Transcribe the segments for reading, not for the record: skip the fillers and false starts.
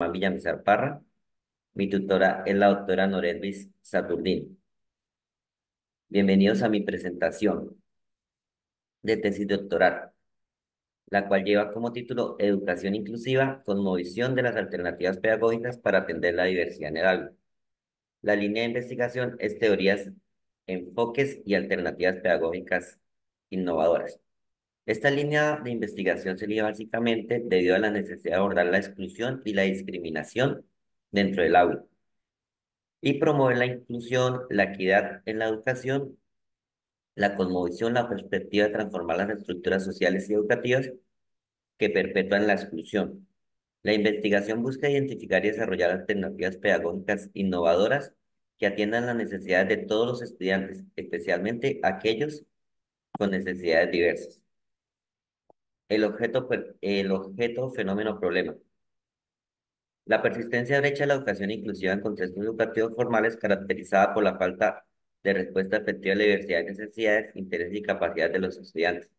Villamizar Parra. Mi tutora es la doctora Noredvis Saturnino. Bienvenidos a mi presentación de tesis doctoral, la cual lleva como título Educación inclusiva, cosmovisión de las alternativas pedagógicas para atender la diversidad en el aula. La línea de investigación es teorías, enfoques y alternativas pedagógicas innovadoras. Esta línea de investigación se liga básicamente debido a la necesidad de abordar la exclusión y la discriminación dentro del aula y promover la inclusión, la equidad en la educación, la cosmovisión, la perspectiva de transformar las estructuras sociales y educativas que perpetúan la exclusión. La investigación busca identificar y desarrollar alternativas pedagógicas innovadoras que atiendan las necesidades de todos los estudiantes, especialmente aquellos con necesidades diversas. El objeto fenómeno problema. La persistencia de brecha de la educación inclusiva en contextos educativos formales caracterizada por la falta de respuesta efectiva a la diversidad de necesidades, intereses y capacidades de los estudiantes,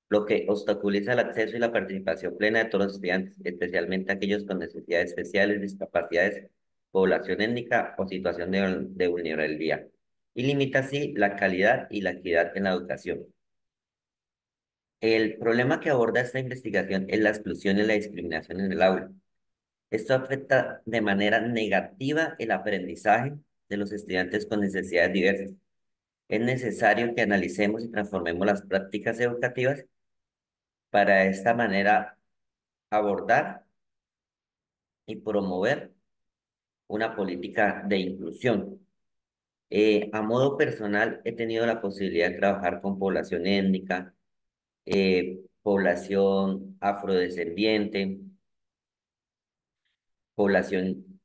lo que obstaculiza el acceso y la participación plena de todos los estudiantes, especialmente aquellos con necesidades especiales, discapacidades, población étnica o situación de vulnerabilidad, y limita así la calidad y la equidad en la educación. El problema que aborda esta investigación es la exclusión y la discriminación en el aula. Esto afecta de manera negativa el aprendizaje de los estudiantes con necesidades diversas. Es necesario que analicemos y transformemos las prácticas educativas para de esta manera abordar y promover una política de inclusión. A modo personal, he tenido la posibilidad de trabajar con población étnica, población afrodescendiente, población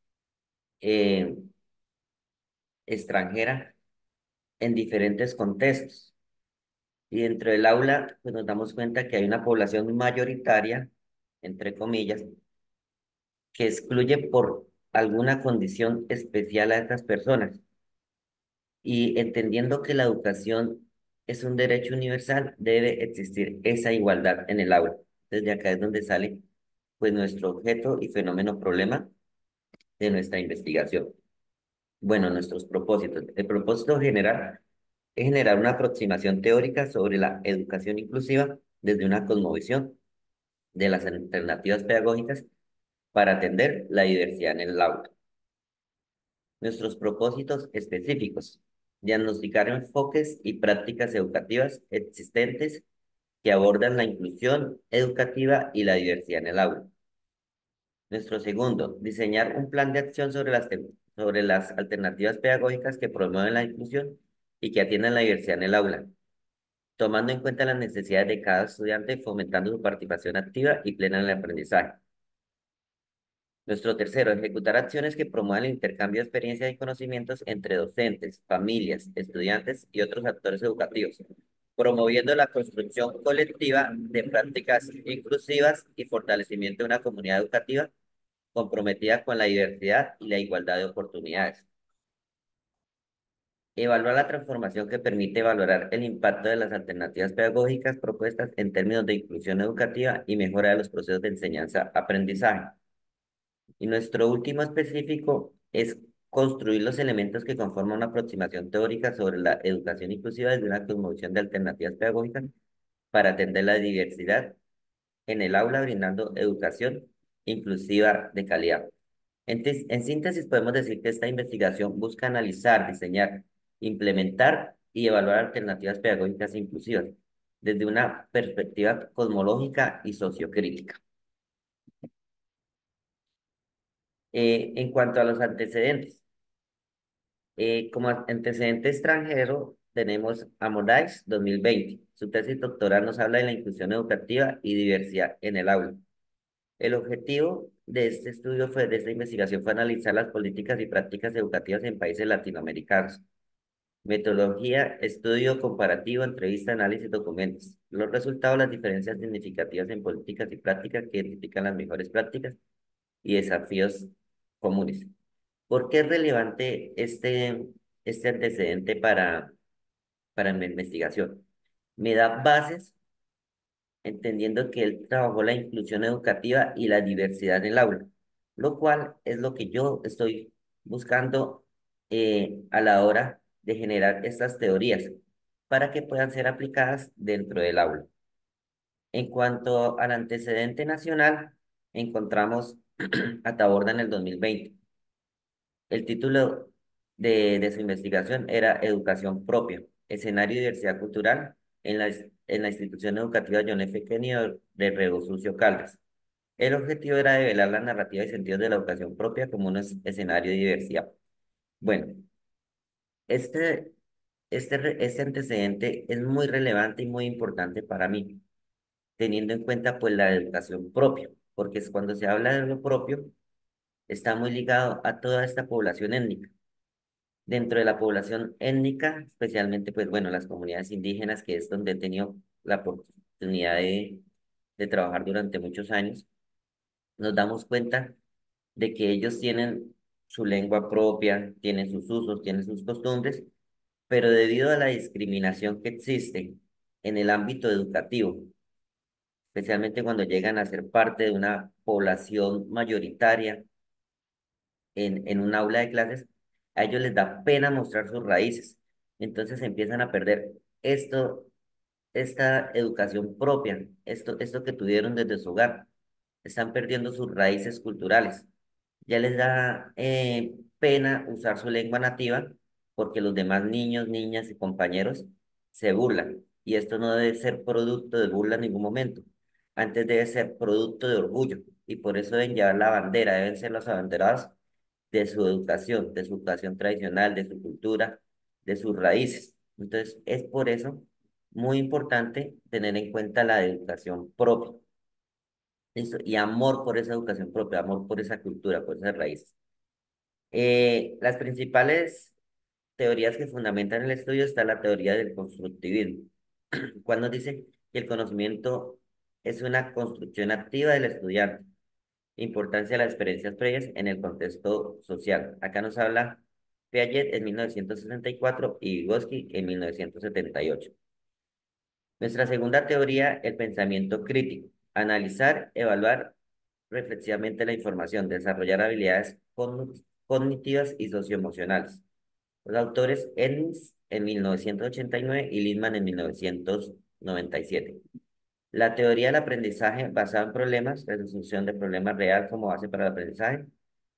eh, extranjera en diferentes contextos. Y dentro del aula, pues nos damos cuenta que hay una población mayoritaria, entre comillas, que excluye por alguna condición especial a estas personas. Y entendiendo que la educación es un derecho universal, debe existir esa igualdad en el aula. Desde acá es donde sale, pues, nuestro objeto y fenómeno problema de nuestra investigación. Bueno, nuestros propósitos. El propósito general es generar una aproximación teórica sobre la educación inclusiva desde una cosmovisión de las alternativas pedagógicas para atender la diversidad en el aula. Nuestros propósitos específicos: diagnosticar enfoques y prácticas educativas existentes que abordan la inclusión educativa y la diversidad en el aula. Nuestro segundo, diseñar un plan de acción sobre las alternativas pedagógicas que promueven la inclusión y que atiendan la diversidad en el aula, tomando en cuenta las necesidades de cada estudiante, fomentando su participación activa y plena en el aprendizaje. Nuestro tercero, ejecutar acciones que promuevan el intercambio de experiencias y conocimientos entre docentes, familias, estudiantes y otros actores educativos, promoviendo la construcción colectiva de prácticas inclusivas y fortalecimiento de una comunidad educativa comprometida con la diversidad y la igualdad de oportunidades. Evaluar la transformación que permite valorar el impacto de las alternativas pedagógicas propuestas en términos de inclusión educativa y mejora de los procesos de enseñanza-aprendizaje. Y nuestro último específico es construir los elementos que conforman una aproximación teórica sobre la educación inclusiva desde una cosmovisión de alternativas pedagógicas para atender la diversidad en el aula, brindando educación inclusiva de calidad. En síntesis, podemos decir que esta investigación busca analizar, diseñar, implementar y evaluar alternativas pedagógicas inclusivas desde una perspectiva cosmológica y sociocrítica. En cuanto a los antecedentes, como antecedente extranjero tenemos a Moraes 2020. Su tesis doctoral nos habla de la inclusión educativa y diversidad en el aula. El objetivo de este estudio de esta investigación fue analizar las políticas y prácticas educativas en países latinoamericanos. Metodología, estudio comparativo, entrevista, análisis, documentos. Los resultados, las diferencias significativas en políticas y prácticas que identifican las mejores prácticas y desafíos comunes. ¿Por qué es relevante este antecedente para mi investigación? Me da bases entendiendo que él trabajó la inclusión educativa y la diversidad en el aula. lo cual es lo que yo estoy buscando a la hora de generar estas teorías para que puedan ser aplicadas dentro del aula. En cuanto al antecedente nacional, encontramos a Taborda en el 2020. El título de su investigación era Educación propia, escenario y diversidad cultural en la institución educativa John F. Kennedy de Río Sucio Caldas. El objetivo era develar la narrativa y sentidos de la educación propia como un escenario de diversidad. Bueno, este, este antecedente es muy relevante y muy importante para mí, teniendo en cuenta pues la educación propia, porque es cuando se habla de lo propio, está muy ligado a toda esta población étnica. Dentro de la población étnica, especialmente pues bueno, las comunidades indígenas, que es donde he tenido la oportunidad de trabajar durante muchos años, nos damos cuenta de que ellos tienen su lengua propia, tienen sus usos, tienen sus costumbres, pero debido a la discriminación que existe en el ámbito educativo, especialmente cuando llegan a ser parte de una población mayoritaria en un aula de clases, a ellos les da pena mostrar sus raíces. Entonces empiezan a perder esta educación propia, esto que tuvieron desde su hogar. Están perdiendo sus raíces culturales. Ya les da pena usar su lengua nativa porque los demás niños, niñas y compañeros se burlan. Y esto no debe ser producto de burla en ningún momento. Antes debe ser producto de orgullo. Y por eso deben llevar la bandera, deben ser los abanderados de su educación tradicional, de su cultura, de sus raíces. Entonces, es por eso muy importante tener en cuenta la educación propia. ¿Listo? Y amor por esa educación propia, amor por esa cultura, por esas raíces. Las principales teorías que fundamentan el estudio está la teoría del constructivismo, cuando dice que el conocimiento es una construcción activa del estudiante, importancia de las experiencias previas en el contexto social. Acá nos habla Piaget en 1964 y Vygotsky en 1978. Nuestra segunda teoría, el pensamiento crítico. Analizar, evaluar reflexivamente la información, desarrollar habilidades cognitivas y socioemocionales. Los autores Ernst en 1989 y Lindman en 1997. La teoría del aprendizaje basada en problemas, resolución de problemas real como base para el aprendizaje,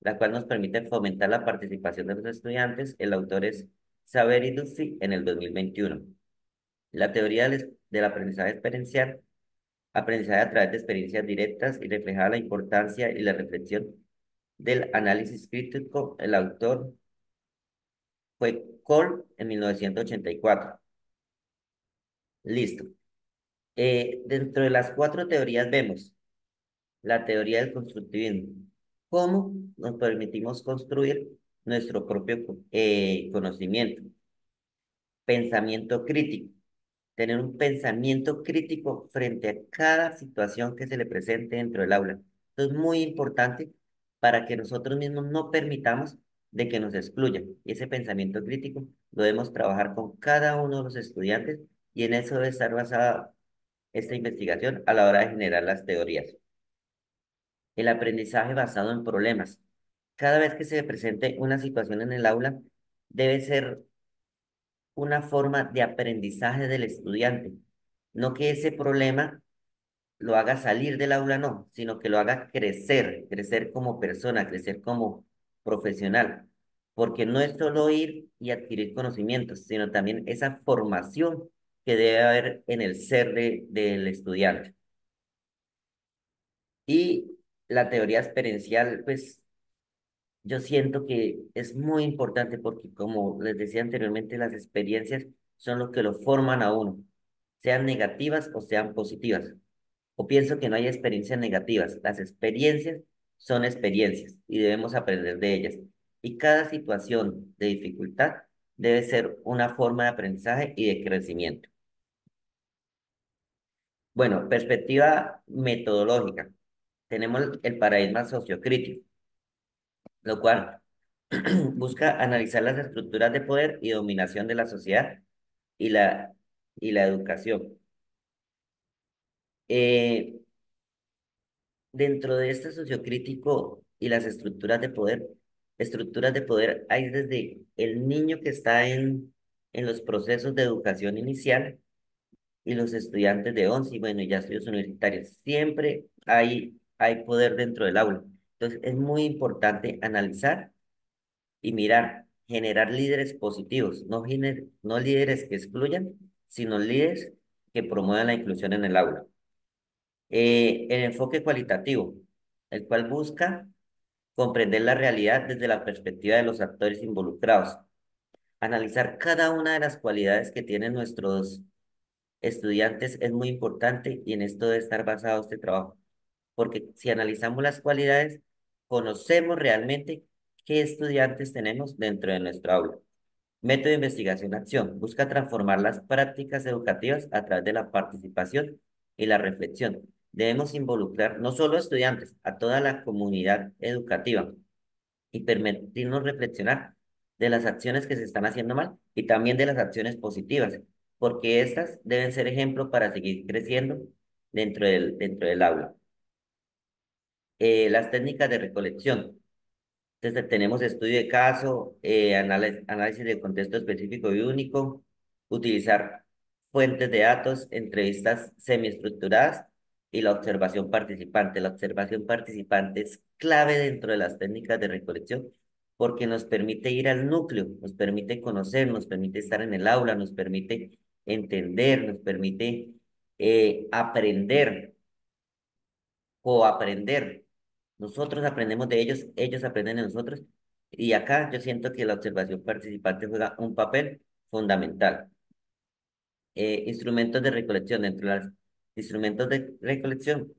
la cual nos permite fomentar la participación de los estudiantes. El autor es Saveri Duffy en el 2021. La teoría del aprendizaje experiencial, aprendizaje a través de experiencias directas y reflejada la importancia y la reflexión del análisis crítico. El autor fue Cole en 1984. Listo. Dentro de las cuatro teorías vemos la teoría del constructivismo. ¿Cómo nos permitimos construir nuestro propio conocimiento? Pensamiento crítico. Tener un pensamiento crítico frente a cada situación que se le presente dentro del aula. Esto es muy importante para que nosotros mismos no permitamos de que nos excluyan. Y ese pensamiento crítico lo debemos trabajar con cada uno de los estudiantes y en eso debe estar basada esta investigación a la hora de generar las teorías. El aprendizaje basado en problemas. Cada vez que se presente una situación en el aula, debe ser una forma de aprendizaje del estudiante. No que ese problema lo haga salir del aula, no, sino que lo haga crecer, crecer como persona, crecer como profesional. Porque no es solo ir y adquirir conocimientos, sino también esa formación que debe haber en el ser del estudiante. Y la teoría experiencial, pues yo siento que es muy importante porque, como les decía anteriormente, las experiencias son lo que lo forman a uno, sean negativas o sean positivas. O pienso que no hay experiencias negativas. Las experiencias son experiencias y debemos aprender de ellas. Y cada situación de dificultad debe ser una forma de aprendizaje y de crecimiento. Bueno, perspectiva metodológica. Tenemos el paradigma sociocrítico, lo cual busca analizar las estructuras de poder y dominación de la sociedad y y la educación. Eh, Dentro de este sociocrítico y las estructuras de poder. Estructuras de poder hay desde el niño que está en los procesos de educación inicial y los estudiantes de 11 y bueno, ya estudios universitarios. Siempre hay poder dentro del aula. Entonces, es muy importante analizar y mirar, generar líderes positivos, no líderes que excluyan, sino líderes que promuevan la inclusión en el aula. El enfoque cualitativo, el cual busca comprender la realidad desde la perspectiva de los actores involucrados, analizar cada una de las cualidades que tienen nuestros estudiantes es muy importante y en esto debe estar basado este trabajo, porque si analizamos las cualidades, conocemos realmente qué estudiantes tenemos dentro de nuestra aula. Método de investigación-acción. Busca transformar las prácticas educativas a través de la participación y la reflexión. Debemos involucrar no solo a estudiantes, a toda la comunidad educativa y permitirnos reflexionar de las acciones que se están haciendo mal y también de las acciones positivas, porque estas deben ser ejemplo para seguir creciendo dentro del aula. Las técnicas de recolección. Entonces tenemos estudio de caso, análisis de contexto específico y único, utilizar fuentes de datos, entrevistas semiestructuradas y la observación participante. La observación participante es clave dentro de las técnicas de recolección porque nos permite ir al núcleo, nos permite conocer, nos permite estar en el aula, nos permite entender, nos permite aprender o aprender. Nosotros aprendemos de ellos, ellos aprenden de nosotros. Y acá yo siento que la observación participante juega un papel fundamental. Instrumentos de recolección. Dentro de los instrumentos de recolección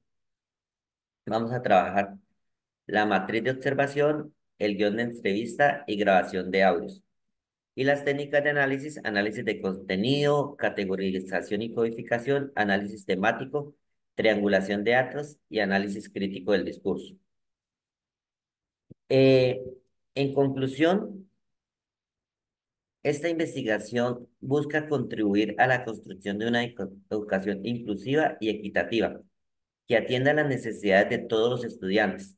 vamos a trabajar la matriz de observación, el guión de entrevista y grabación de audios. Y las técnicas de análisis, análisis de contenido, categorización y codificación, análisis temático, triangulación de datos y análisis crítico del discurso. Eh, en conclusión, esta investigación busca contribuir a la construcción de una educación inclusiva y equitativa que atienda las necesidades de todos los estudiantes,